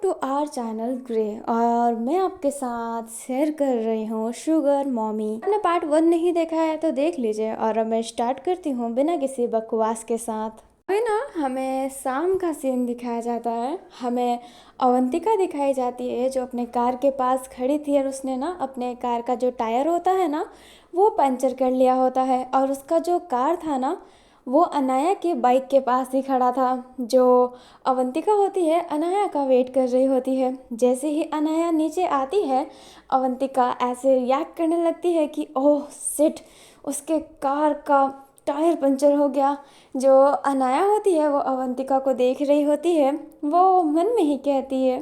To our channel grey और मैं आपके साथ शेयर कर रही हूँ शुगर मॉमी। आपने पार्ट 1 नहीं देखा है तो देख लीजिए और अब मैं स्टार्ट करती हूँ बिना किसी बकवास के साथ। अभी ना हमें शाम का सीन दिखाया जाता है। हमें अवंतिका दिखाई जाती है जो अपने कार के पास खड़ी थी और उसने ना अपने कार का जो टायर होता है ना वो पंचर कर लिया होता है और उसका जो कार था ना वो अनाया के बाइक के पास ही खड़ा था। जो अवंतिका होती है अनाया का वेट कर रही होती है। जैसे ही अनाया नीचे आती है अवंतिका ऐसे रिएक्ट करने लगती है कि ओह सिट, उसके कार का टायर पंचर हो गया। जो अनाया होती है वो अवंतिका को देख रही होती है। वो मन में ही कहती है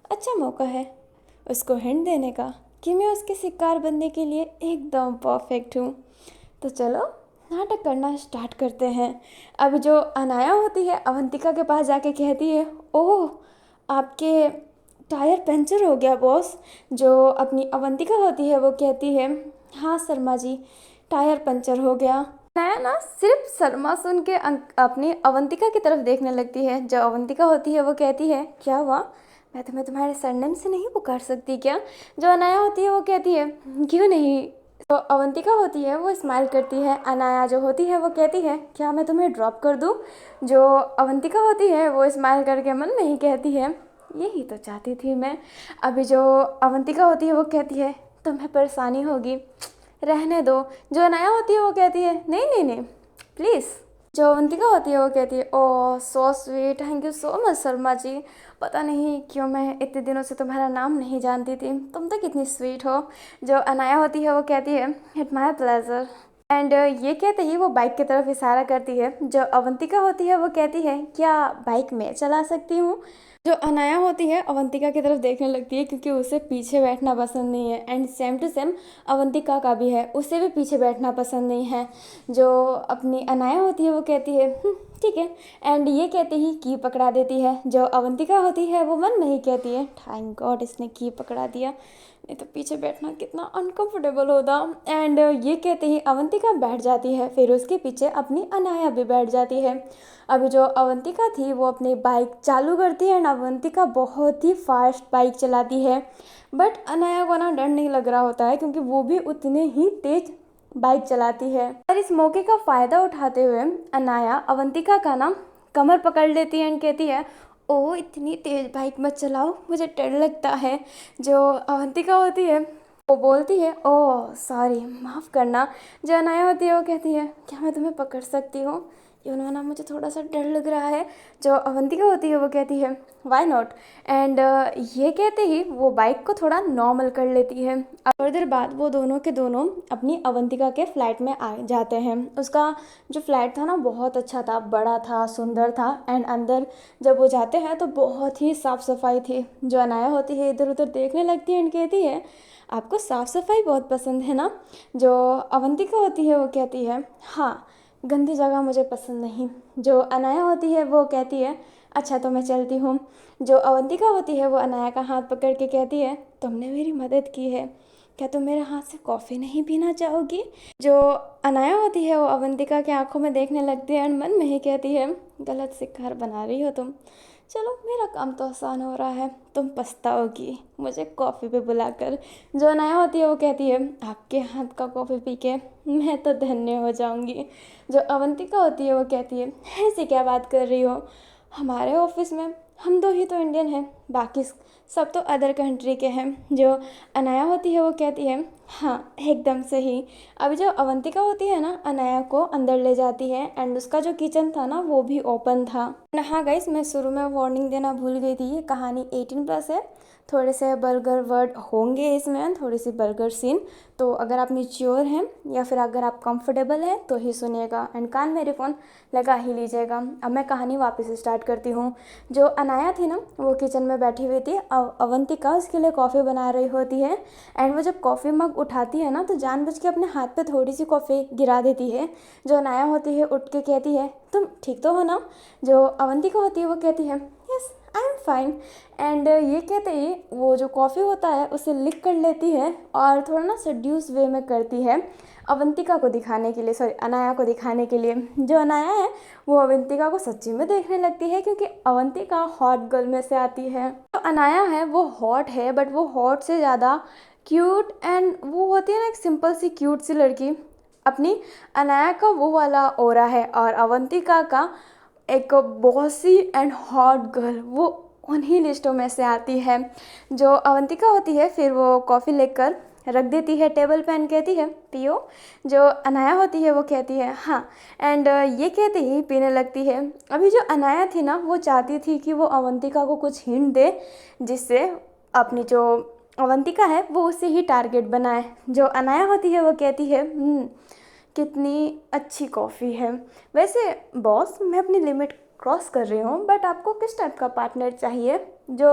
अच्छा मौका है उसको हिंट देने का कि मैं उसके शिकार बनने के लिए एकदम परफेक्ट हूँ। तो चलो नाटक करना स्टार्ट करते हैं। अब जो अनाया होती है अवंतिका के पास जाके कहती है ओह आपके टायर पंचर हो गया बॉस। जो अपनी अवंतिका होती है वो कहती है हाँ शर्मा जी टायर पंचर हो गया। अनाया ना सिर्फ शर्मा सुन के अपनी अवंतिका की तरफ देखने लगती है। जो अवंतिका होती है वो कहती है क्या हुआ, मैं तुम्हारे सरनेम से नहीं पुकार सकती क्या। जो अनाया होती है वो कहती है क्यों नहीं। तो अवंतिका होती है वो स्माइल करती है। अनाया जो होती है वो कहती है क्या मैं तुम्हें ड्रॉप कर दूँ। जो अवंतिका होती है वो स्माइल करके मन में ही कहती है यही तो चाहती थी मैं। अभी जो अवंतिका होती है वो कहती है तुम्हें परेशानी होगी रहने दो। जो अनाया होती है वो कहती है नहीं नहीं नहीं प्लीज़। जो अवंतिका होती है वो कहती है oh so sweet, thank you so much Sharma ji. पता नहीं क्यों मैं इतने दिनों से तुम्हारा नाम नहीं जानती थी, तुम तो कितनी स्वीट हो। जो अनाया होती है वो कहती है इट माई प्लेजर। एंड ये कहते ही वो बाइक की तरफ इशारा करती है। जो अवंतिका होती है वो कहती है क्या बाइक मैं चला सकती हूँ। जो अनाया होती है अवंतिका की तरफ देखने लगती है क्योंकि उसे पीछे बैठना पसंद नहीं है। And same to same Avantika का भी है, उसे भी पीछे बैठना पसंद नहीं है। जो अपनी अनाया होती है वो कहती है ठीक है। एंड ये कहते ही की पकड़ा देती है। जो अवंतिका होती है वो मन में ही कहती है थैंक गॉड इसने की पकड़ा दिया, नहीं तो पीछे बैठना कितना अनकंफर्टेबल होता। एंड ये कहते ही अवंतिका बैठ जाती है, फिर उसके पीछे अपनी अनाया भी बैठ जाती है। अभी जो अवंतिका थी वो अपनी बाइक चालू करती है एंड अवंतिका बहुत ही फास्ट बाइक चलाती है। बट अनाया को ना डर नहीं लग रहा होता है क्योंकि वो भी उतने ही तेज बाइक चलाती है। और इस मौके का फ़ायदा उठाते हुए अनाया अवंतिका का ना कमर पकड़ लेती है एंड कहती है ओह इतनी तेज़ बाइक मत चलाओ मुझे डर लगता है। जो अवंतिका होती है वो बोलती है ओह सॉरी माफ़ करना। जो अनाया होती है वो कहती है क्या मैं तुम्हें पकड़ सकती हूँ, ना मुझे थोड़ा सा डर लग रहा है। जो अवंतिका होती है वो कहती है वाई नॉट। एंड ये कहते ही वो बाइक को थोड़ा नॉर्मल कर लेती है। अब थोड़ी देर बाद वो दोनों के दोनों अपनी अवंतिका के फ्लैट में आ जाते हैं। उसका जो फ्लैट था ना बहुत अच्छा था, बड़ा था, सुंदर था। एंड अंदर जब वो जाते हैं तो बहुत ही साफ़ सफाई थी। जो अनाया होती है इधर उधर देखने लगती है एंड कहती है आपको साफ़ सफाई बहुत पसंद है ना। जो अवंतिका होती है वो कहती है हाँ गंदी जगह मुझे पसंद नहीं। जो अनाया होती है वो कहती है अच्छा तो मैं चलती हूँ। जो अवंतिका होती है वो अनाया का हाथ पकड़ के कहती है तुमने मेरी मदद की है, क्या तुम मेरे हाथ से कॉफ़ी नहीं पीना चाहोगी। जो अनाया होती है वो अवंतिका के आंखों में देखने लगती है और मन में ही कहती है गलत शिकार बना रही हो तुम, चलो मेरा काम तो आसान हो रहा है, तुम पछताओगी मुझे कॉफ़ी पे बुलाकर। जो अनाया होती है वो कहती है आपके हाथ का कॉफ़ी पी के मैं तो धन्य हो जाऊंगी। जो अवंतिका होती है वो कहती है ऐसी क्या बात कर रही हो, हमारे ऑफिस में हम दो ही तो इंडियन हैं, बाकी सब तो अदर कंट्री के हैं। जो अनाया होती है वो कहती है हाँ एकदम सही। अभी जो अवंतिका होती है ना अनाया को अंदर ले जाती है एंड उसका जो किचन था ना वो भी ओपन था। हाँ गाइस मैं शुरू में वार्निंग देना भूल गई थी, ये कहानी 18+ है, थोड़े से बर्गर वर्ड होंगे इसमें, थोड़ी सी बर्गर सीन। तो अगर आप मैच्योर हैं या फिर अगर आप कंफर्टेबल हैं तो ही सुनिएगा एंड कान में ईयरफोन लगा ही लीजिएगा। अब मैं कहानी वापस स्टार्ट करती हूँ। जो अनाया थी ना वो किचन में बैठी हुई थी, अवंतिका उसके लिए कॉफ़ी बना रही होती है। एंड वो जब कॉफ़ी मग उठाती है ना तो जानबूझ के अपने हाथ पे थोड़ी सी कॉफ़ी गिरा देती है। जो अनाया होती है उठ के कहती है तुम ठीक तो हो ना। जो अवंतिका होती है वो कहती है yes I am fine. And ये कहते ही वो जो कॉफ़ी होता है उसे लिक कर लेती है और थोड़ा ना सड्यूस वे में करती है अवंतिका को दिखाने के लिए, सॉरी अनाया को दिखाने के लिए। जो अनाया है वो अवंतिका को सच्ची में देखने लगती है क्योंकि अवंतिका हॉट गर्ल में से आती है। जो अनाया है वो हॉट है, बट वो हॉट से ज़्यादा क्यूट एंड वो होती है ना एक सिंपल सी क्यूट सी लड़की। अपनी अनाया का वो वाला ओरा है और अवंतिका का एक बॉसी एंड हॉट गर्ल, वो उन्हीं लिस्टों में से आती है। जो अवंतिका होती है फिर वो कॉफ़ी लेकर रख देती है टेबल पे एंड कहती है पियो। जो अनाया होती है वो कहती है हाँ, एंड ये कहते ही पीने लगती है। अभी जो अनाया थी ना वो चाहती थी कि वो अवंतिका को कुछ हिंट दे जिससे अपनी जो अवंतिका है वो उससे ही टारगेट बनाए। जो अनाया होती है वो कहती है कितनी अच्छी कॉफ़ी है। वैसे बॉस मैं अपनी लिमिट क्रॉस कर रही हूँ, बट आपको किस टाइप का पार्टनर चाहिए। जो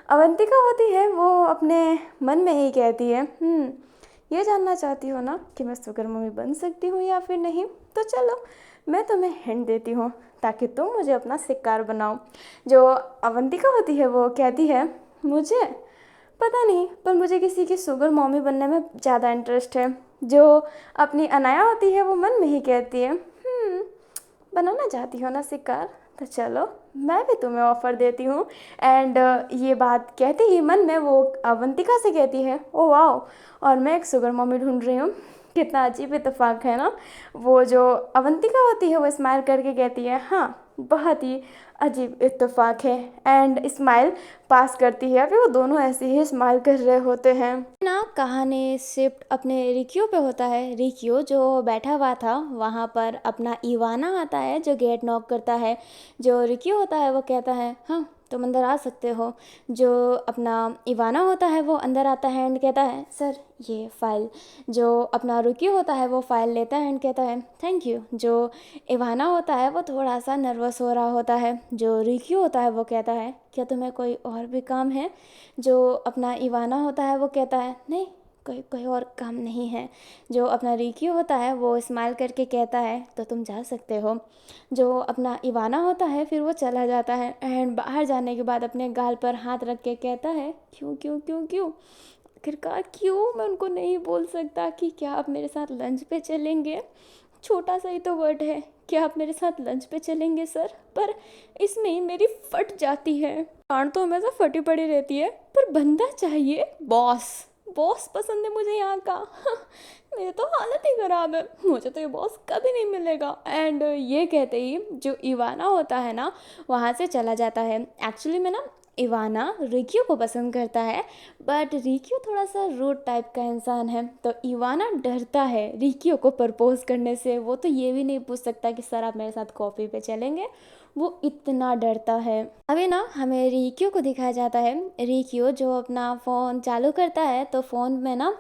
अवंतिका होती है वो अपने मन में ही कहती है ये जानना चाहती हो ना कि मैं शुगर मम्मी बन सकती हूँ या फिर नहीं, तो चलो मैं तुम्हें हिंट देती हूँ ताकि तुम मुझे अपना शिकार बनाओ। जो अवंतिका होती है वो कहती है मुझे पता नहीं, पर मुझे किसी की शुगर मॉमी बनने में ज़्यादा इंटरेस्ट है। जो अपनी अनाया होती है वो मन में ही कहती है बनाना चाहती हो ना शिकार, तो चलो मैं भी तुम्हें ऑफ़र देती हूँ। एंड ये बात कहते ही मन में वो अवंतिका से कहती है ओ वाओ, और मैं एक शुगर मॉमी ढूंढ रही हूँ। कितना अजीब इत्तेफाक है ना। वो जो अवंतिका होती है वो स्माइल करके कहती है हाँ बहुत ही अजीब इत्तेफाक है, एंड स्माइल पास करती है। फिर वो दोनों ऐसे ही स्माइल कर रहे होते हैं ना। कहानी शिफ्ट अपने रिक्यो पे होता है। रिक्यो जो बैठा हुआ था वहाँ पर अपना इवाना आता है जो गेट नॉक करता है। जो रिक्यो होता है वो कहता है हाँ तुम अंदर आ सकते हो। जो अपना इवाना होता है वो अंदर आता है एंड कहता है सर ये फ़ाइल। जो अपना रुकी होता है वो फ़ाइल लेता है एंड कहता है थैंक यू। जो इवाना होता है वो थोड़ा सा नर्वस हो रहा होता है। जो रिकी होता है वो कहता है क्या तुम्हें कोई और भी काम है। जो अपना इवाना होता है वो कहता है नहीं कोई कोई और काम नहीं है। जो अपना रिकी होता है वो स्माइल करके कहता है तो तुम जा सकते हो। जो अपना इवाना होता है फिर वो चला जाता है एंड बाहर जाने के बाद अपने गाल पर हाथ रख के कहता है क्यों क्यों क्यों क्यों, आखिरकार क्यों। मैं उनको नहीं बोल सकता कि क्या आप मेरे साथ लंच पे चलेंगे, छोटा सा ही तो वर्ड है, क्या आप मेरे साथ लंच पे चलेंगे सर। पर इसमें ही मेरी फट जाती है। कान तो हमेशा फटी पड़ी रहती है, पर बंदा चाहिए बॉस। बॉस पसंद है मुझे यहाँ का। मेरी तो हालत ही ख़राब है, मुझे तो ये बॉस कभी नहीं मिलेगा। एंड ये कहते ही जो इवाना होता है ना वहाँ से चला जाता है। एक्चुअली में ना इवाना रिक्यू को पसंद करता है, बट रिक्यू थोड़ा सा रूड टाइप का इंसान है, तो इवाना डरता है रिक्यू को प्रपोज करने से। वो तो ये भी नहीं पूछ सकता कि सर आप मेरे साथ कॉफ़ी पे चलेंगे, वो इतना डरता है। अभी ना हमें रिक्यू को दिखाया जाता है। रिक्यू जो अपना फ़ोन चालू करता है तो फ़ोन में ना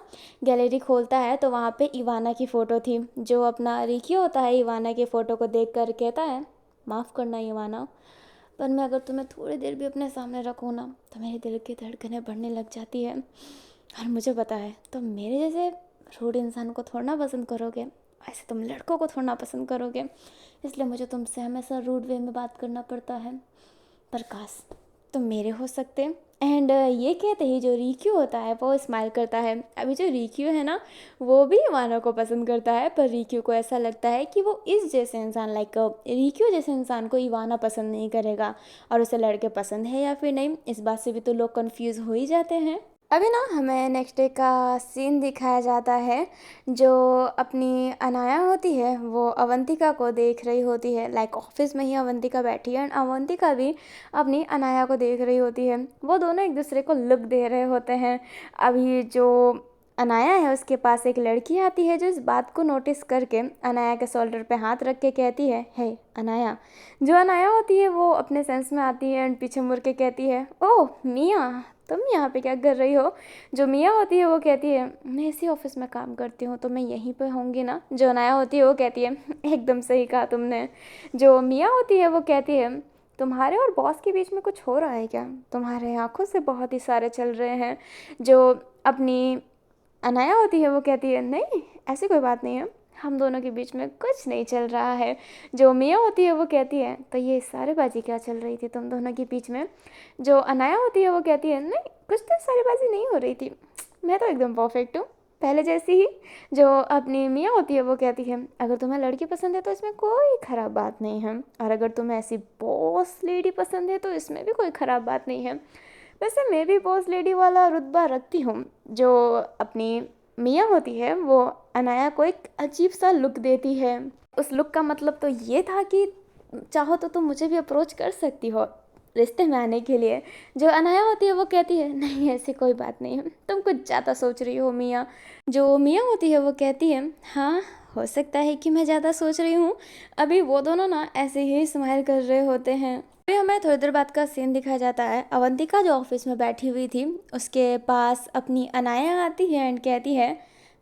गैलरी खोलता है तो वहाँ पे इवाना की फ़ोटो थी। जो अपना रिक्यू होता है इवाना की फ़ोटो को देख कर कहता है माफ़ करना इवाना, पर मैं अगर तुम्हें थोड़ी देर भी अपने सामने रखूँ ना तो मेरे दिल की धड़कनें बढ़ने लग जाती है। और मुझे पता है तुम मेरे जैसे रूड इंसान को थोड़ा ना पसंद करोगे, ऐसे तुम लड़कों को थोड़ा ना पसंद करोगे, इसलिए मुझे तुमसे हमेशा रूड वे में बात करना पड़ता है। पर काश तुम मेरे हो सकते। एंड ये कहते ही जो रिक्यू होता है वो स्माइल करता है। अभी जो रिक्यू है ना वो भी इवाना को पसंद करता है, पर रिक्यू को ऐसा लगता है कि वो इस जैसे इंसान लाइक रिक्यू जैसे इंसान को इवाना पसंद नहीं करेगा, और उसे लड़के पसंद है या फिर नहीं इस बात से भी तो लोग कंफ्यूज हो ही जाते हैं। अभी ना हमें नेक्स्ट डे का सीन दिखाया जाता है। जो अपनी अनाया होती है वो अवंतिका को देख रही होती है, लाइक ऑफिस में ही अवंतिका बैठी है एंड अवंतिका भी अपनी अनाया को देख रही होती है। वो दोनों एक दूसरे को लुक दे रहे होते हैं। अभी जो अनाया है उसके पास एक लड़की आती है जो इस बात को नोटिस करके अनाया के शोल्डर पे हाथ रख के कहती है हे अनाया। जो अनाया होती है वो अपने सेंस में आती है एंड पीछे मुड़ के कहती है ओह मिया तुम यहाँ पे क्या कर रही हो। जो मिया होती है वो कहती है मैं इसी ऑफिस में काम करती हूँ तो मैं यहीं पे होंगी ना। जो अनाया होती है वो कहती है एकदम सही कहा तुमने। जो मिया होती है वो कहती है तुम्हारे और बॉस के बीच में कुछ हो रहा है क्या, तुम्हारे आँखों से बहुत इशारे चल रहे हैं। जो अपनी अनाया होती है वो कहती है नहीं ऐसी कोई बात नहीं है, हम दोनों के बीच में कुछ नहीं चल रहा है। जो मिया होती है वो कहती है तो ये सारेबाजी क्या चल रही थी तुम दोनों के बीच में। जो अनाया होती है वो कहती है नहीं, कुछ तो सारेबाजी नहीं हो रही थी, मैं तो एकदम परफेक्ट हूँ, पहले जैसी ही। जो अपनी मियाँ होती है वो कहती है अगर तुम्हें लड़की पसंद है तो इसमें कोई ख़राब बात नहीं है, और अगर तुम्हें ऐसी बॉस लेडी पसंद है तो इसमें भी कोई ख़राब बात नहीं है। वैसे मैं भी बॉस लेडी वाला रुतबा रखती हूँ। जो अपनी मियाँ होती है वो अनाया को एक अजीब सा लुक देती है। उस लुक का मतलब तो ये था कि चाहो तो तुम मुझे भी अप्रोच कर सकती हो रिश्ते में आने के लिए। जो अनाया होती है वो कहती है नहीं ऐसी कोई बात नहीं है, तुम कुछ ज़्यादा सोच रही हो मियाँ। जो मियाँ होती है वो कहती है हाँ हो सकता है कि मैं ज़्यादा सोच रही हूँ। अभी वो दोनों ना ऐसे ही स्माइल कर रहे होते हैं। फिर हमें थोड़ी देर बाद का सीन दिखाया जाता है। अवंतिका जो ऑफिस में बैठी हुई थी उसके पास अपनी अनाया आती है एंड कहती है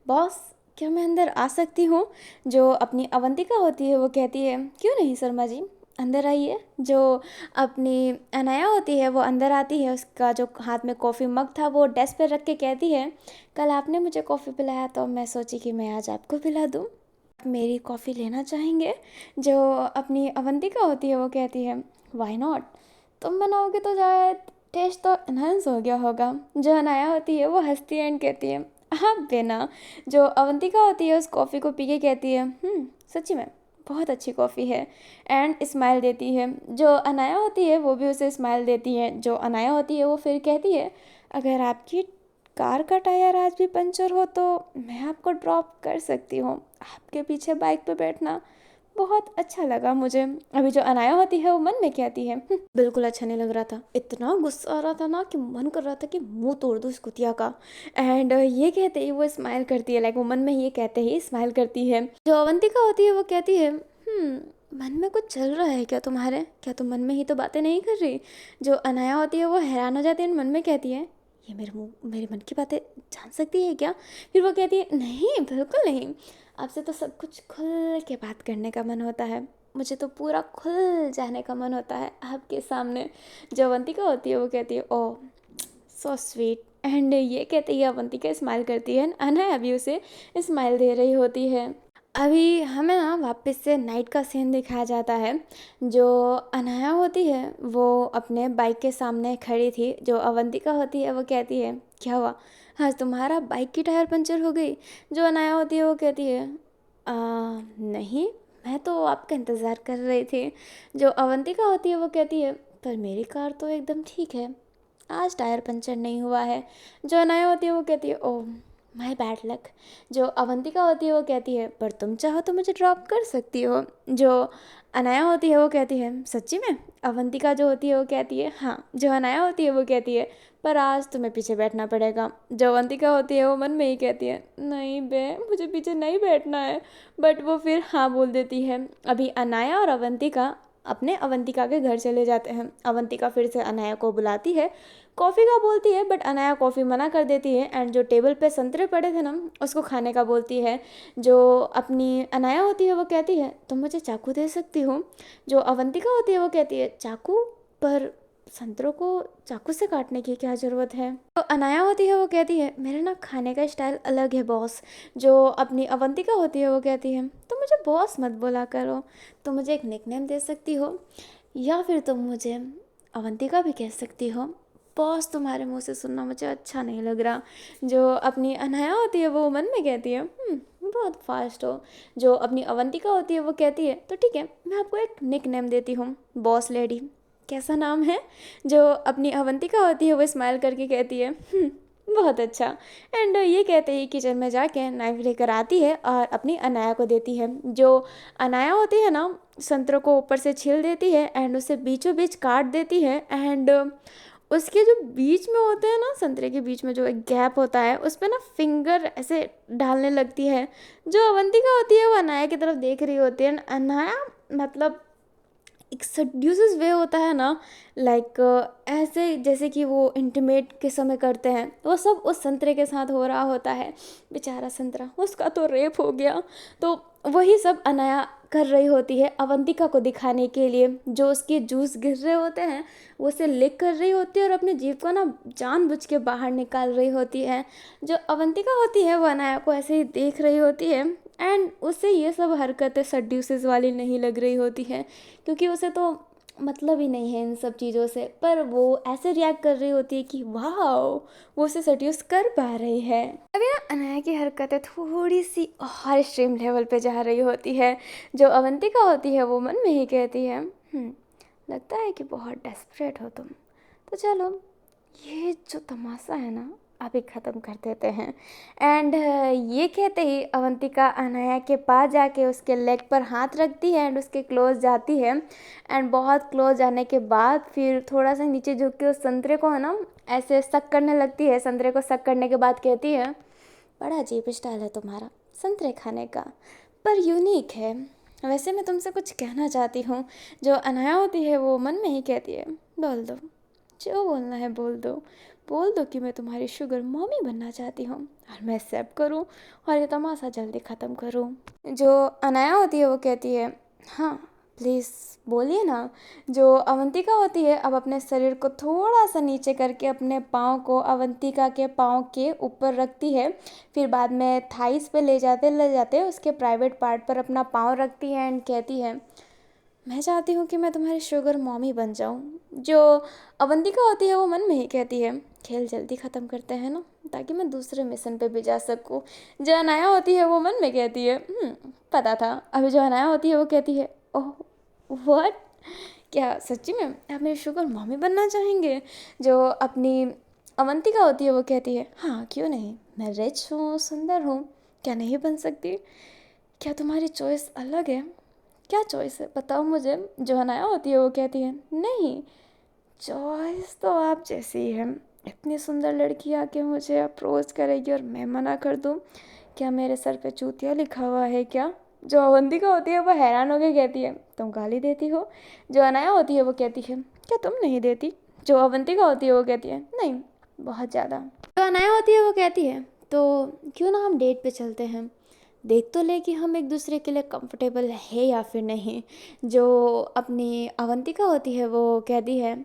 बॉस क्या मैं अंदर आ सकती हूँ। जो अपनी अवंतिका होती है वो कहती है क्यों नहीं शर्मा जी अंदर आइए। जो अपनी अनाया होती है वो अंदर आती है, उसका जो हाथ में कॉफ़ी मग था वो डेस्क पर रख के कहती है कल आपने मुझे कॉफ़ी पिलाया तो मैं सोची कि मैं आज आपको पिला दूँ, मेरी कॉफ़ी लेना चाहेंगे। जो अपनी अवंतिका होती है वो कहती है वाई नॉट, तुम बनाओगे तो शायद टेस्ट तो इन्हांस हो गया होगा। जो अनाया होती है वो हंसती है एंड कहती है हाँ बेना। जो अवंतिका होती है उस कॉफ़ी को पी के कहती है सच्ची में बहुत अच्छी कॉफ़ी है एंड स्माइल देती है। जो अनाया होती है वो भी उसे स्माइल देती है। जो अनाया होती है वो फिर कहती है अगर आपकी कार का टायर आज भी पंचर हो तो मैं आपको ड्रॉप कर सकती हूँ, आपके पीछे बाइक पे बैठना बहुत अच्छा लगा मुझे। अभी जो अनाया होती है वो मन में कहती है बिल्कुल अच्छा नहीं लग रहा था, इतना गुस्सा आ रहा था ना कि मन कर रहा था कि मुंह तोड़ दूँ इस कुतिया का। एंड ये कहते ही वो स्माइल करती है, लाइक वो मन में ये कहते ही स्माइल करती है। जो अवंतिका होती है वो कहती है मन में कुछ चल रहा है क्या तुम्हारे, क्या तुम मन में ही तो बातें नहीं कर रही। जो अनाया होती है वो हैरान हो जाती है, मन में कहती है ये मेरे मन की बातें जान सकती है क्या। फिर वो कहती है नहीं बिल्कुल नहीं, आपसे तो सब कुछ खुल के बात करने का मन होता है, मुझे तो पूरा खुल जाने का मन होता है आपके सामने। जो अवंतिका होती है वो कहती है ओह सो स्वीट एंड ये कहते ही अवंतिका स्माइल करती है, अनया अभी उसे स्माइल दे रही होती है। अभी हमें ना वापस से नाइट का सीन दिखाया जाता है। जो अनाया होती है वो अपने बाइक के सामने खड़ी थी। जो अवंतिका होती है वो कहती है क्या हुआ आज तुम्हारा बाइक की टायर पंचर हो गई। जो अनाया होती है वो कहती है नहीं मैं तो आपका इंतज़ार कर रही थी। जो अवंतिका होती है वो कहती है पर मेरी कार तो एकदम ठीक है, आज टायर पंचर नहीं हुआ है। जो अनाया होती है वो कहती है ओह माय बैड लक। जो अवंतिका होती है वो कहती है पर तुम चाहो तो मुझे ड्रॉप कर सकती हो। जो अनाया होती है वो कहती है सच्ची में। अवंतिका जो होती है वो कहती है हाँ। जो अनाया होती है वो कहती है पर आज तुम्हें पीछे बैठना पड़ेगा। जो अवंतिका होती है वो मन में ही कहती है नहीं बे मुझे पीछे नहीं बैठना है, बट वो फिर हाँ बोल देती है। अभी अनाया और अवंतिका अपने अवंतिका के घर चले जाते हैं। अवंतिका फिर से अनाया को बुलाती है, कॉफ़ी का बोलती है बट अनाया कॉफ़ी मना कर देती है एंड जो टेबल पे संतरे पड़े थे ना उसको खाने का बोलती है। जो अपनी अनाया होती है वो कहती है तुम मुझे चाकू दे सकती हो। जो अवंतिका होती है वो कहती है चाकू, पर संतरों को चाकू से काटने की क्या ज़रूरत है। तो अनाया होती है वो कहती है मेरे ना खाने का स्टाइल अलग है बॉस। जो अपनी अवंतिका होती है वो कहती है तुम मुझे बॉस मत बोला करो, तुम मुझे एक निकनेम दे सकती हो या फिर तुम मुझे अवंतिका भी कह सकती हो, बॉस तुम्हारे मुंह से सुनना मुझे अच्छा नहीं लग रहा। जो अपनी अनाया होती है वो मन में कहती है बहुत फास्ट हो। जो अपनी अवंतिका होती है वो कहती है तो ठीक है मैं आपको एक निक नेम देती हूँ बॉस लेडी, कैसा नाम है। जो अपनी अवंतिका होती है वो स्माइल करके कहती है बहुत अच्छा। एंड ये कहते ही किचन में जाके नाइफ लेकर आती है और अपनी अनाया को देती है। जो अनाया होती है ना संतरों को ऊपर से छील देती है एंड उसे बीचों बीच काट देती है एंड उसके जो बीच में होते हैं ना संतरे के बीच में जो एक गैप होता है उस पर ना फिंगर ऐसे डालने लगती है। जो अवंतिका होती है वो अनाया की तरफ देख रही होती है। अनाया मतलब एक सड्यूसिस वे होता है ना, लाइक ऐसे जैसे कि वो इंटीमेट के समय करते हैं वो सब उस संतरे के साथ हो रहा होता है। बेचारा संतरा उसका तो रेप हो गया, तो वही सब अनाया कर रही होती है अवंतिका को दिखाने के लिए। जो उसके जूस गिर रहे होते हैं वो उसे लिक कर रही होती है और अपने जीभ को ना जानबूझ के बाहर निकाल रही होती है। जो अवंतिका होती है वो अनाया को ऐसे ही देख रही होती है एंड उसे ये सब हरकतें सड्यूसेस वाली नहीं लग रही होती है, क्योंकि उसे तो मतलब ही नहीं है इन सब चीज़ों से, पर वो ऐसे रिएक्ट कर रही होती है कि वाह, वो उसे सड्यूस कर पा रही है। अभी ना अनाया की हरकतें थोड़ी सी और एक्सट्रीम लेवल पे जा रही होती है। जो अवंतिका होती है वो मन में ही कहती है, लगता है कि बहुत डेस्परेट हो तुम, तो चलो ये जो तमाशा है ना अभी ख़त्म कर देते हैं। एंड ये कहते ही अवंतिका अनाया के पास जाके उसके लेग पर हाथ रखती है एंड उसके क्लोज जाती है। एंड बहुत क्लोज जाने के बाद फिर थोड़ा सा नीचे झुक के उस संतरे को है ना ऐसे सक करने लगती है। संतरे को सक करने के बाद कहती है, बड़ा अजीब स्टाइल है तुम्हारा संतरे खाने का, पर यूनिक है। वैसे मैं तुमसे कुछ कहना चाहती हूँ। जो अनाया होती है वो मन में ही कहती है, बोल दो, जो बोलना है बोल दो कि मैं तुम्हारी शुगर मॉमी बनना चाहती हूँ और मैं एक्सेप्ट करूँ और ये तमाशा जल्दी ख़त्म करूँ। जो अनाया होती है वो कहती है, हाँ प्लीज़ बोलिए ना। जो अवंतिका होती है अब अपने शरीर को थोड़ा सा नीचे करके अपने पाँव को अवंतिका के पाँव के ऊपर रखती है, फिर बाद में थाइस पे ले जाते उसके प्राइवेट पार्ट पर अपना पाँव रखती है एंड कहती है, मैं चाहती हूँ कि मैं तुम्हारी शुगर मॉमी बन जाऊँ। जो अवंतिका होती है वो मन में ही कहती है, खेल जल्दी ख़त्म करते हैं ना ताकि मैं दूसरे मिशन पे भी जा सकूँ। जो अनाया होती है वो मन में कहती है, पता था। अभी जो अनाया होती है वो कहती है, ओह व्हाट, क्या सच्ची में आप मेरी शुगर मॉमी बनना चाहेंगे। जो अपनी अवंतिका होती है वो कहती है, हाँ क्यों नहीं, मैं रिच हूँ, सुंदर हूँ, क्या नहीं बन सकती। क्या तुम्हारी चॉइस अलग है, क्या चॉइस है बताओ मुझे। जो अनाया होती है वो कहती है, नहीं चॉइस तो आप जैसी ही है। इतनी सुंदर लड़की आके मुझे अप्रोच करेगी और मैं मना कर दूँ, क्या मेरे सर पे चूतिया लिखा हुआ है क्या। जो अवंतिका होती है वो हैरान होकर कहती है, तुम गाली देती हो। जो अनाया होती है वो कहती है, क्या तुम नहीं देती। जो अवंतिका होती है वो कहती है, नहीं बहुत ज़्यादा। जो अनाया होती है वो कहती है, तो क्यों ना हम डेट पे चलते हैं, देख तो ले कि हम एक दूसरे के लिए कंफर्टेबल है या फिर नहीं। जो अपनी अवंतिका होती है वो कहती है,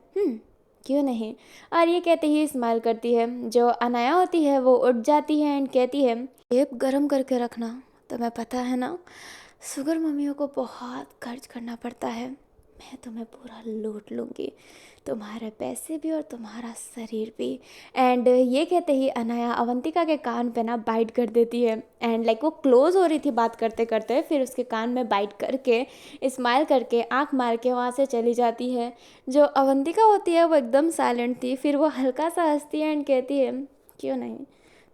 क्यों नहीं, और ये कहते ही स्माइल करती है। जो अनाया होती है वो उठ जाती है एंड कहती है, जेब गरम करके रखना, तुम्हें पता है ना शुगर मम्मियों को बहुत खर्च करना पड़ता है, मैं तुम्हें पूरा लूट लूँगी, तुम्हारे पैसे भी और तुम्हारा शरीर भी। एंड ये कहते ही अनाया अवंतिका के कान पे ना बाइट कर देती है एंड लाइक वो क्लोज हो रही थी बात करते करते, फिर उसके कान में बाइट करके स्माइल करके आंख मार के वहाँ से चली जाती है। जो अवंतिका होती है वो एकदम साइलेंट थी, फिर वो हल्का सा हंसती है एंड कहती है, क्यों नहीं,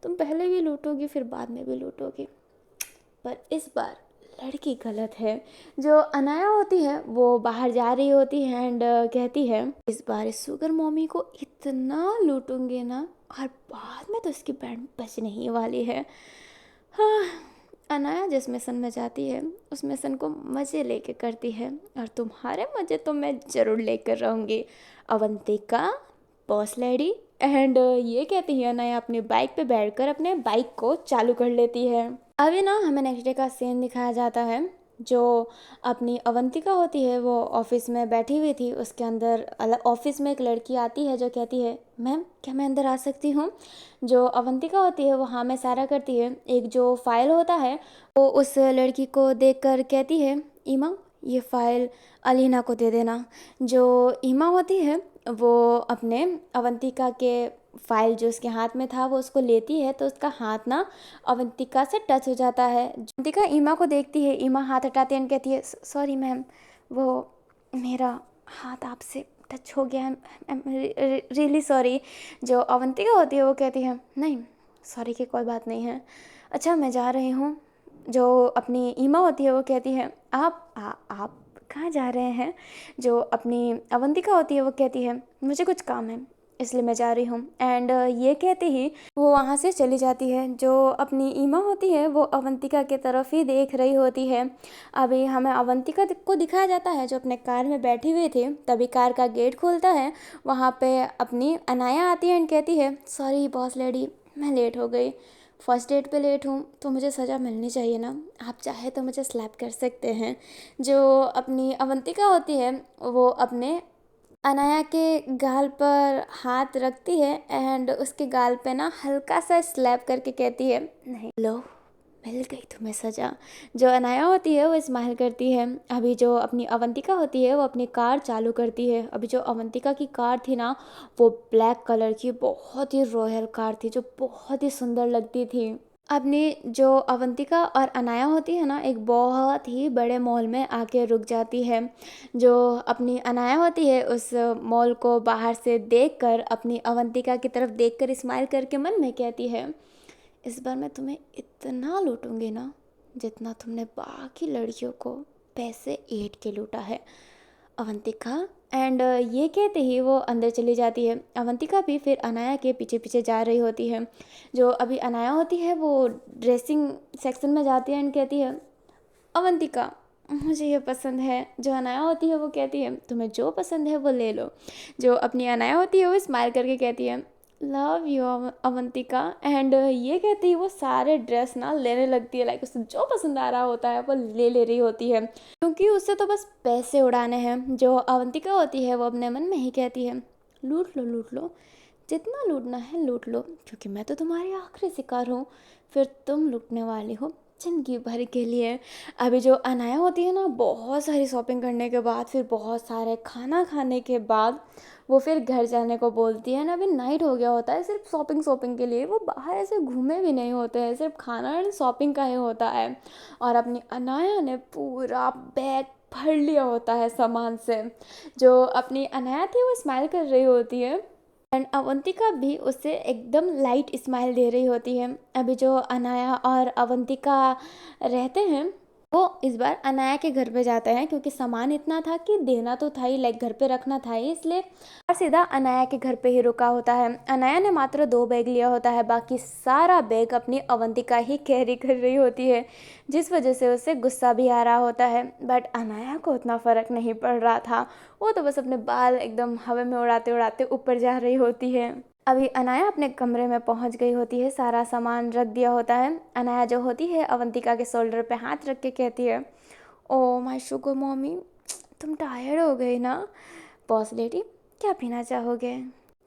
तुम पहले भी लूटोगी फिर बाद में भी लूटोगी, पर इस बार लड़की गलत है। जो अनाया होती है वो बाहर जा रही होती है एंड कहती है, इस बार इस शुगर मॉमी को इतना लूटूंगी ना और बाद में तो इसकी बैंड बजने ही वाली है। हाँ, अनाया जिस मिशन में जाती है उस मिशन को मज़े लेके करती है और तुम्हारे मज़े तो मैं ज़रूर लेकर रहूँगी अवंतिका बॉस लेडी। एंड ये कहती है अनाया अपनी बाइक पे बैठकर अपने बाइक को चालू कर लेती है। अभी ना हमें नेक्स्ट डे का सीन दिखाया जाता है। जो अपनी अवंतिका होती है वो ऑफिस में बैठी हुई थी, उसके अंदर ऑफिस में एक लड़की आती है जो कहती है, मैम क्या मैं अंदर आ सकती हूँ। जो अवंतिका होती है वो हाँ में इशारा करती है। एक जो फाइल होता है वो उस लड़की को देखकर कहती है, ईमा ये फ़ाइल अलीना को दे देना। जो ईमा होती है वो अपने अवंतिका के फाइल जो उसके हाथ में था वो उसको लेती है, तो उसका हाथ ना अवंतिका से टच हो जाता है। अवंतिका ईमा को देखती है, ईमा हाथ हटाती है और कहती है, सॉरी मैम, वो मेरा हाथ आपसे टच हो गया, आई एम रियली सॉरी। जो अवंतिका होती है वो कहती है, नहीं सॉरी की कोई बात नहीं है, अच्छा मैं जा रही हूँ। जो अपनी ईमा होती है वो कहती है, आप कहाँ जा रहे हैं। जो अपनी अवंतिका होती है वो कहती है, मुझे कुछ काम है इसलिए मैं जा रही हूँ। एंड ये कहते ही वो वहाँ से चली जाती है। जो अपनी ईमा होती है वो अवंतिका की तरफ ही देख रही होती है। अभी हमें अवंतिका को दिखाया जाता है जो अपने कार में बैठी हुई थी। तभी कार का गेट खुलता है, वहाँ पे अपनी अनाया आती है एंड कहती है, सॉरी बॉस लेडी मैं लेट हो गई, फर्स्ट डेट पे लेट हूँ तो मुझे सज़ा मिलनी चाहिए ना, आप चाहे तो मुझे स्लैप कर सकते हैं। जो अपनी अवंतिका होती है वो अपने अनाया के गाल पर हाथ रखती है एंड उसके गाल पे ना हल्का सा स्लैप करके कहती है, नहीं लो मिल गई तुम्हें सजा। जो अनाया होती है वो स्माइल करती है। अभी जो अपनी अवंतिका होती है वो अपनी कार चालू करती है। अभी जो अवंतिका की कार थी ना, वो ब्लैक कलर की बहुत ही रॉयल कार थी जो बहुत ही सुंदर लगती थी। अपनी जो अवंतिका और अनाया होती है ना, एक बहुत ही बड़े मॉल में आके रुक जाती है। जो अपनी अनाया होती है उस मॉल को बाहर से देखकर अपनी अवंतिका की तरफ देखकर स्माइल करके मन में कहती है, इस बार मैं तुम्हें इतना लूटूंगी ना जितना तुमने बाकी लड़कियों को पैसे ऐंठ के लूटा है, अवंतिका। एंड ये कहते ही वो अंदर चली जाती है। अवंतिका भी फिर अनाया के पीछे पीछे जा रही होती है। जो अभी अनाया होती है वो ड्रेसिंग सेक्शन में जाती है एंड कहती है, अवंतिका मुझे ये पसंद है। जो अनाया होती है वो कहती है, तुम्हें जो पसंद है वो ले लो। जो अपनी अनाया होती है वो स्माइल करके कहती है, लव यू अवंतिका। एंड ये कहती है वो सारे ड्रेस ना लेने लगती है। लाइक उसे जो पसंद आ रहा होता है वो ले रही होती है, क्योंकि उससे तो बस पैसे उड़ाने हैं। जो अवंतिका होती है वो अपने मन में ही कहती है, लूट लो जितना लूटना है लूट लो, क्योंकि मैं तो तुम्हारी आखिरी शिकार हूँ, फिर तुम लूटने वाली हो जिंदगी भर के लिए। अभी जो अनाया होती है ना, बहुत सारी शॉपिंग करने के बाद, फिर बहुत सारे खाना खाने के बाद वो फिर घर जाने को बोलती है ना। अभी नाइट हो गया होता है, सिर्फ शॉपिंग के लिए वो बाहर ऐसे घूमे भी नहीं होते हैं, सिर्फ खाना एंड शॉपिंग का ही होता है। और अपनी अनाया ने पूरा बैग भर लिया होता है सामान से। जो अपनी अनाया थी वो स्माइल कर रही होती है एंड अवंतिका भी उससे एकदम लाइट स्माइल दे रही होती है। अभी जो अनाया और अवंतिका रहते हैं वो इस बार अनाया के घर पे जाते हैं, क्योंकि सामान इतना था कि देना तो था ही, लाइक घर पे रखना था ही, इसलिए और सीधा अनाया के घर पे ही रुका होता है। अनाया ने मात्र 2 बैग लिया होता है, बाकी सारा बैग अपनी अवंतिका ही कैरी कर रही होती है, जिस वजह से उसे गुस्सा भी आ रहा होता है। बट अनाया को उतना फ़र्क नहीं पड़ रहा था, वो तो बस अपने बाल एकदम हवा में उड़ाते उड़ाते ऊपर जा रही होती है। अभी अनाया अपने कमरे में पहुंच गई होती है, सारा सामान रख दिया होता है। अनाया जो होती है अवंतिका के शोल्डर पे हाथ रख के कहती है, ओ माय शुगर मॉमी, तुम टायर्ड हो गई ना। बॉस लेडी, क्या पीना चाहोगे?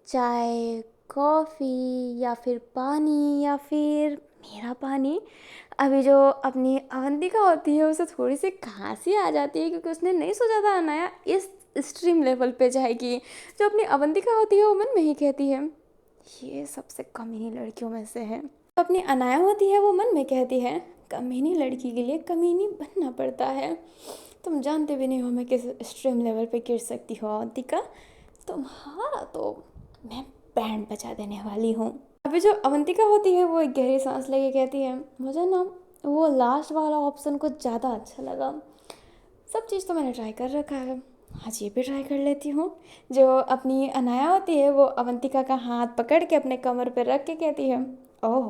चाय, कॉफ़ी या फिर पानी या फिर मेरा पानी? अभी जो अपनी अवंतिका होती है उसे थोड़ी सी खांसी आ जाती है, क्योंकि उसने नहीं सोचा था अनाया इस एक्सट्रीम लेवल पे जाएगी। जो अपनी अवंतिका होती है वो मन में ही कहती है, ये सबसे कमीनी लड़कियों में से है। तो अपनी अनाया होती है वो मन में कहती है, कमीनी लड़की के लिए कमीनी बनना पड़ता है। तुम जानते भी नहीं हो मैं किस एक्सट्रीम लेवल पे गिर सकती हूँ अवंतिका, तुम्हारा तो मैं बैंड बजा देने वाली हूँ। अभी जो अवंतिका होती है वो एक गहरी सांस लेके कहती है, मुझे ना वो लास्ट वाला ऑप्शन कुछ ज़्यादा अच्छा लगा। सब चीज़ तो मैंने ट्राई कर रखा है, आज ये भी ट्राई कर लेती हूँ। जो अपनी अनाया होती है वो अवंतिका का हाथ पकड़ के अपने कमर पर रख के कहती है, ओह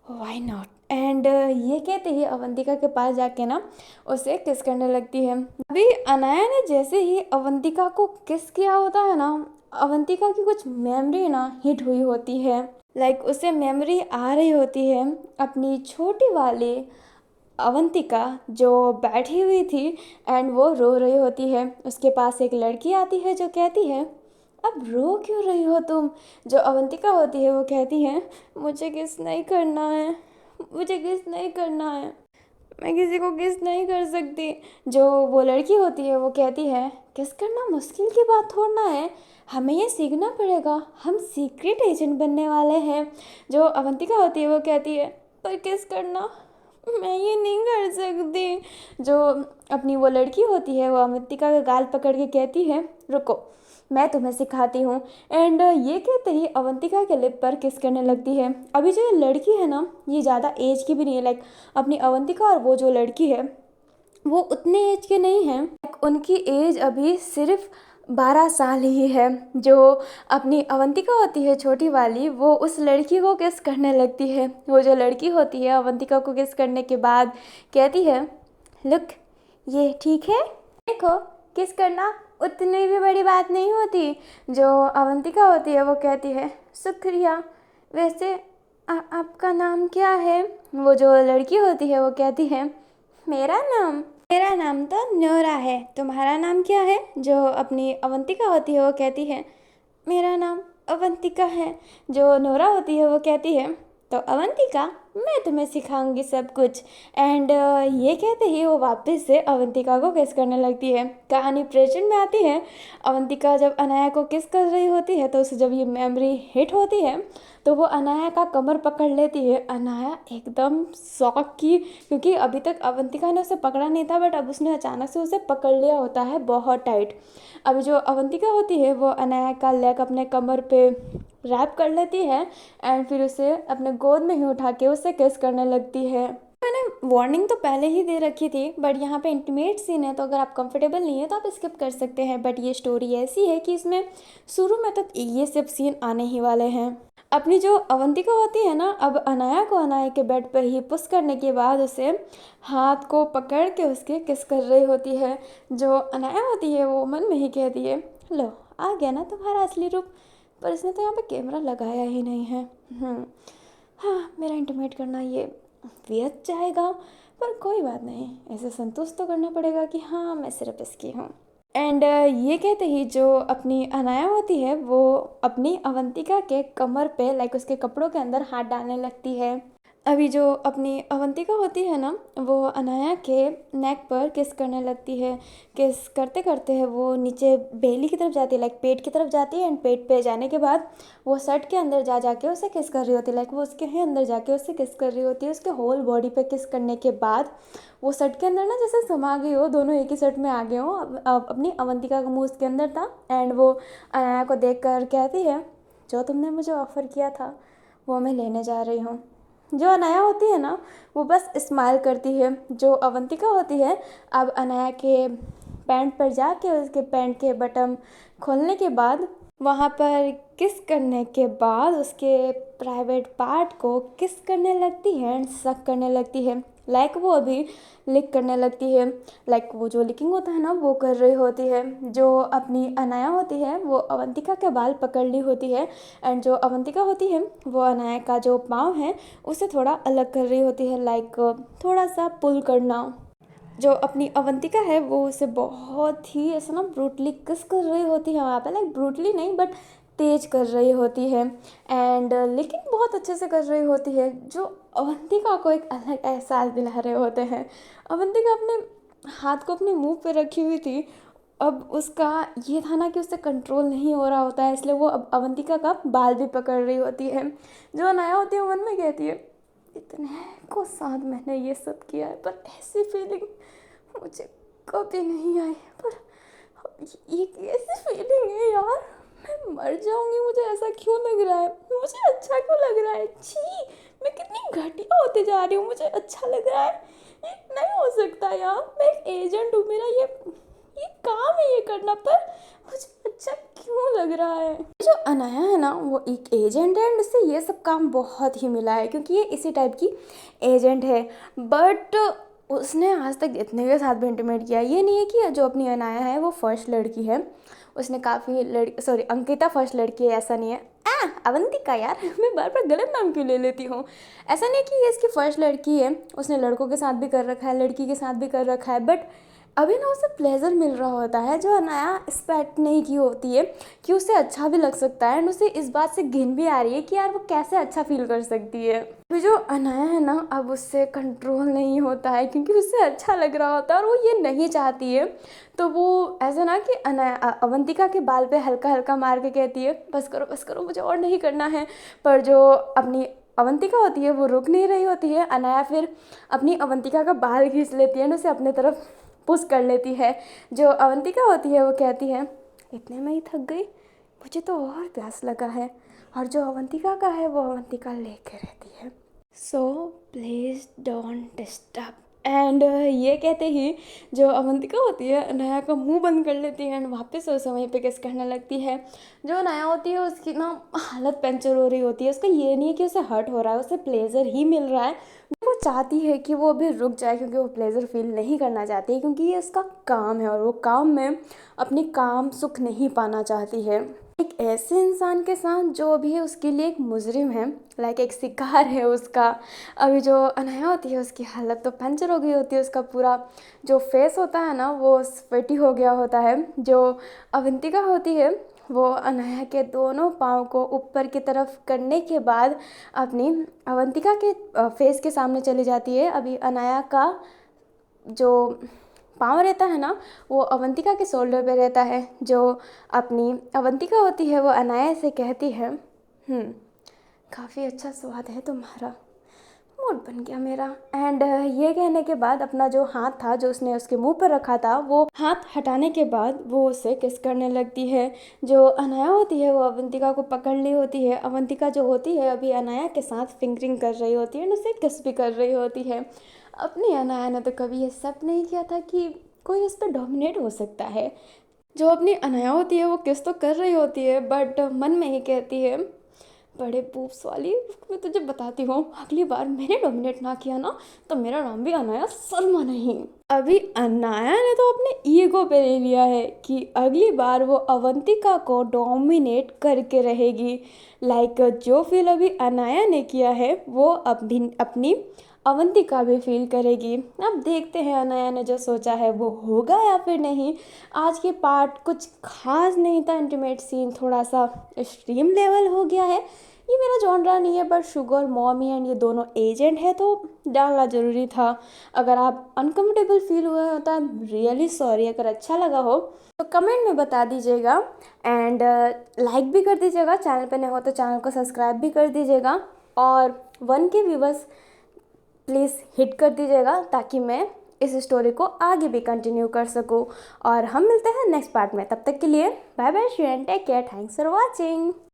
व्हाई नॉट। एंड ये कहते ही अवंतिका के पास जाके ना उसे किस करने लगती है। अभी अनाया ने जैसे ही अवंतिका को किस किया होता है ना, अवंतिका की कुछ मेमोरी ना हिट हुई होती है। लाइक उसे मेमोरी आ रही होती है अपनी छोटी वाली अवंतिका जो बैठी हुई थी एंड वो रो रही होती है। उसके पास एक लड़की आती है जो कहती है, अब रो क्यों रही हो तुम? जो अवंतिका होती है वो कहती है, मुझे किस नहीं करना है, मुझे किस नहीं करना है, मैं किसी को किस नहीं कर सकती। जो वो लड़की होती है वो कहती है, किस करना मुश्किल की बात थोड़ा है, हमें ये सीखना पड़ेगा, हम सीक्रेट एजेंट बनने वाले हैं। जो अवंतिका होती है वो कहती है, पर किस करना मैं ये नहीं कर सकती। जो अपनी वो लड़की होती है वो अवंतिका का गाल पकड़ के कहती है, रुको मैं तुम्हें सिखाती हूँ। एंड ये कहते ही अवंतिका के लिप पर किस करने लगती है। अभी जो ये लड़की है ना, ये ज़्यादा एज की भी नहीं है। लाइक अपनी अवंतिका और वो जो लड़की है वो उतने एज के नहीं हैं, उनकी एज अभी सिर्फ 12 साल ही है। जो अपनी अवंतिका होती है छोटी वाली, वो उस लड़की को किस करने लगती है। वो जो लड़की होती है अवंतिका को किस करने के बाद कहती है, लुक ये ठीक है, देखो किस करना उतनी भी बड़ी बात नहीं होती। जो अवंतिका होती है वो कहती है, शुक्रिया, वैसे आपका नाम क्या है? वो जो लड़की होती है वो कहती है, मेरा नाम तो नोरा है, तुम्हारा नाम क्या है? जो अपनी अवंतिका होती है वो कहती है, मेरा नाम अवंतिका है। जो नोरा होती है वो कहती है, तो अवंतिका, मैं तुम्हें सिखाऊंगी सब कुछ। एंड ये कहते ही वो वापस से अवंतिका को किस करने लगती है। कहानी प्रेजेंट में आती है। अवंतिका जब अनाया को किस कर रही होती है तो उसे जब ये मेमोरी हिट होती है तो वो अनाया का कमर पकड़ लेती है। अनाया एकदम शॉक की, क्योंकि अभी तक अवंतिका ने उसे पकड़ा नहीं था, बट अब उसने अचानक से उसे पकड़ लिया होता है बहुत टाइट। अभी जो अवंतिका होती है वो अनाया का लेग अपने कमर पे रैप कर लेती है एंड फिर उसे अपने गोद में ही उठा के उससे किस करने लगती है। मैंने वार्निंग तो पहले ही दे रखी थी, बट यहाँ पे इंटीमेट सीन है तो अगर आप कंफर्टेबल नहीं है तो आप स्किप कर सकते हैं। बट ये स्टोरी ऐसी है कि इसमें शुरू में तो ये सब सीन आने ही वाले हैं। अपनी जो अवंतिका होती है ना, अब अनाया को अनाया के बेड पर ही पुश करने के बाद उसे हाथ को पकड़ के उसके किस कर रही होती है। जो अनाया होती है वो मन में ही कहती है, लो आ गया ना तुम्हारा असली रूप। पर इसने तो यहाँ पे कैमरा लगाया ही नहीं है। हाँ, मेरा इंटीमेट करना ये व्यर्थ जाएगा, पर कोई बात नहीं, ऐसे संतुष्ट तो करना पड़ेगा कि हाँ मैं सिर्फ इसकी हूँ। एंड ये कहते ही जो अपनी अनाया होती है वो अपनी अवंतिका के कमर पे लाइक उसके कपड़ों के अंदर हाथ डालने लगती है। अभी जो अपनी अवंतिका होती है ना, वो अनाया के नेक पर किस करने लगती है। किस करते करते है वो नीचे बेली की तरफ जाती है, लाइक पेट की तरफ जाती है। एंड पेट पे जाने के बाद वो शर्ट के अंदर जा जाके उसे किस कर रही होती है, लाइक वो उसके ही अंदर जाके उससे किस कर रही होती है। उसके होल बॉडी पे किस करने के बाद वो शर्ट के अंदर ना जैसे समा गई हो, दोनों एक ही शर्ट में आ गए हो। अब अपनी अवंतिका का मुँह उसके अंदर था एंड वो अनाया को देख कर कहती है, जो तुमने मुझे ऑफ़र किया था वो मैं लेने जा रही हूँ। जो अनाया होती है ना वो बस स्माइल करती है। जो अवंतिका होती है अब अनाया के पैंट पर जाके उसके पैंट के बटन खोलने के बाद वहाँ पर किस करने के बाद उसके प्राइवेट पार्ट को किस करने लगती है एंड सक करने लगती है। लाइक वो अभी लिक करने लगती है, लाइक वो जो लिकिंग होता है ना वो कर रही होती है। जो अपनी अनाया होती है वो अवंतिका के बाल पकड़ ली होती है एंड जो अवंतिका होती है वो अनाया का जो पाँव है उसे थोड़ा अलग कर रही होती है, लाइक थोड़ा सा पुल करना। जो अपनी अवंतिका है वो उसे बहुत ही ऐसा ना ब्रूटली किस कर रही होती है वहाँ पे, लाइक ब्रूटली नहीं बट तेज कर रही होती है एंड लेकिन बहुत अच्छे से कर रही होती है। जो अवंतिका को एक अलग एहसास दिला रहे होते हैं। अवंतिका अपने हाथ को अपने मुंह पे रखी हुई थी। अब उसका ये था ना कि उससे कंट्रोल नहीं हो रहा होता है, इसलिए वो अब अवंतिका का बाल भी पकड़ रही होती है। जो अनाया होती है वो मन में कहती है, इतने को साथ मैंने ये सब किया है पर ऐसी फीलिंग मुझे कभी नहीं आई। पर ये कैसी फीलिंग है यार, मैं मर जाऊंगी, मुझे ऐसा क्यों लग रहा है, मुझे अच्छा क्यों लग रहा है। छी, मैं कितनी घटिया होते जा रही हूँ, मुझे अच्छा लग रहा है। ये नहीं हो सकता यार, मैं एक एजेंट हूँ, मेरा ये काम है ये करना, पर मुझे अच्छा क्यों लग रहा है। जो अनाया है ना वो एक एजेंट है एंड उससे ये सब काम बहुत ही मिला है क्योंकि ये इसी टाइप की एजेंट है। बट उसने आज तक इतने के साथ भी इंटीमेट किया। ये नहीं है कि जो अपनी अनाया है वो फर्स्ट लड़की है, उसने काफ़ी अंकिता फर्स्ट लड़की है, ऐसा नहीं है। अवंतिका यार, मैं बार बार गलत नाम क्यों ले लेती हूँ। ऐसा नहीं कि ये इसकी फर्स्ट लड़की है, उसने लड़कों के साथ भी कर रखा है, लड़की के साथ भी कर रखा है, बट अभी ना उसे प्लेजर मिल रहा होता है जो अनाया एक्सपेक्ट नहीं की होती है कि उसे अच्छा भी लग सकता है एंड उसे इस बात से घिन भी आ रही है कि यार वो कैसे अच्छा फील कर सकती है। तो जो अनाया है ना अब उससे कंट्रोल नहीं होता है क्योंकि उसे अच्छा लग रहा होता है और वो ये नहीं चाहती है। तो वो ऐसा ना कि अवंतिका के बाल पे हल्का हल्का मार के कहती है, बस करो मुझे और नहीं करना है। पर जो अपनी अवंतिका होती है वो रुक नहीं रही होती है। अनाया फिर अपनी अवंतिका का बाल खींच लेती है और उसे अपने तरफ पुश कर लेती है। जो अवंतिका होती है वो कहती है, इतने में ही थक गई, मुझे तो और प्यास लगा है। और जो अवंतिका का है वो अवंतिका लेके रहती है। So please don't disturb. And ये कहते ही जो अवंतिका होती है अनाया का मुंह बंद कर लेती है एंड वापस उस समय पे किस करने लगती है। जो अनाया होती है उसकी ना हालत पंचर हो रही होती है। उसका ये नहीं है कि उसे हर्ट हो रहा है, उसे प्लेजर ही मिल रहा है। वो चाहती है कि वो अभी रुक जाए क्योंकि वो प्लेजर फील नहीं करना चाहती है क्योंकि ये उसका काम है और वो काम में अपनी काम सुख नहीं पाना चाहती है। एक ऐसे इंसान के साथ जो अभी उसके लिए एक मुजरिम है, लाइक एक शिकार है उसका। अभी जो अनाया होती है उसकी हालत तो पंचर हो गई होती है, उसका पूरा जो फेस होता है ना वो स्वेटी हो गया होता है। जो अवंतिका होती है वो अनाया के दोनों पाँव को ऊपर की तरफ करने के बाद अपनी अवंतिका के फेस के सामने चली जाती है। अभी अनाया का जो पाँव रहता है ना, वो अवंतिका के शोल्डर पे रहता है। जो अपनी अवंतिका होती है वो अनाया से कहती है, काफ़ी अच्छा स्वाद है तुम्हारा, मूड बन गया मेरा। एंड ये कहने के बाद अपना जो हाथ था जो उसने उसके मुंह पर रखा था, वो हाथ हटाने के बाद वो उसे किस करने लगती है। जो अनाया होती है वो अवंतिका को पकड़ ली होती है। अवंतिका जो होती है अभी अनाया के साथ फिंगरिंग कर रही होती है, उसे किस भी कर रही होती है। अपनी अनाया ने तो कभी ये सब नहीं किया था कि कोई उस पर डोमिनेट हो सकता है। जो अपनी अनाया होती है वो किस तो कर रही होती है, बट मन में ही कहती है, बड़े बूब्स वाली, मैं तुझे बताती हूँ अगली बार मैंने डोमिनेट ना किया ना तो मेरा नाम भी अनाया शर्मा नहीं। अभी अनाया ने तो अपने ईगो पे ले लिया है कि अगली बार वो अवंतिका को डोमिनेट करके रहेगी। लाइक जो फील अभी अनाया ने किया है वो अपनी अवंतिका भी फील करेगी। अब देखते हैं अनाया ने जो सोचा है वो होगा या फिर नहीं। आज के पार्ट कुछ खास नहीं था, इंटीमेट सीन थोड़ा सा एक्सट्रीम लेवल हो गया है। ये मेरा जॉनरा नहीं है, बट शुगर मॉमी एंड ये दोनों एजेंट है तो डालना ज़रूरी था। अगर आप अनकम्फर्टेबल फील हुए हो तो आई एम रियली सॉरी। अगर अच्छा लगा हो तो कमेंट में बता दीजिएगा एंड लाइक भी कर दीजिएगा। चैनल पे नए हो तो चैनल को सब्सक्राइब भी कर दीजिएगा और 1K व्यूवर्स प्लीज़ हिट कर दीजिएगा ताकि मैं इस स्टोरी को आगे भी कंटिन्यू कर सकूं। और हम मिलते हैं नेक्स्ट पार्ट में, तब तक के लिए bye bye, take care, thanks for watching.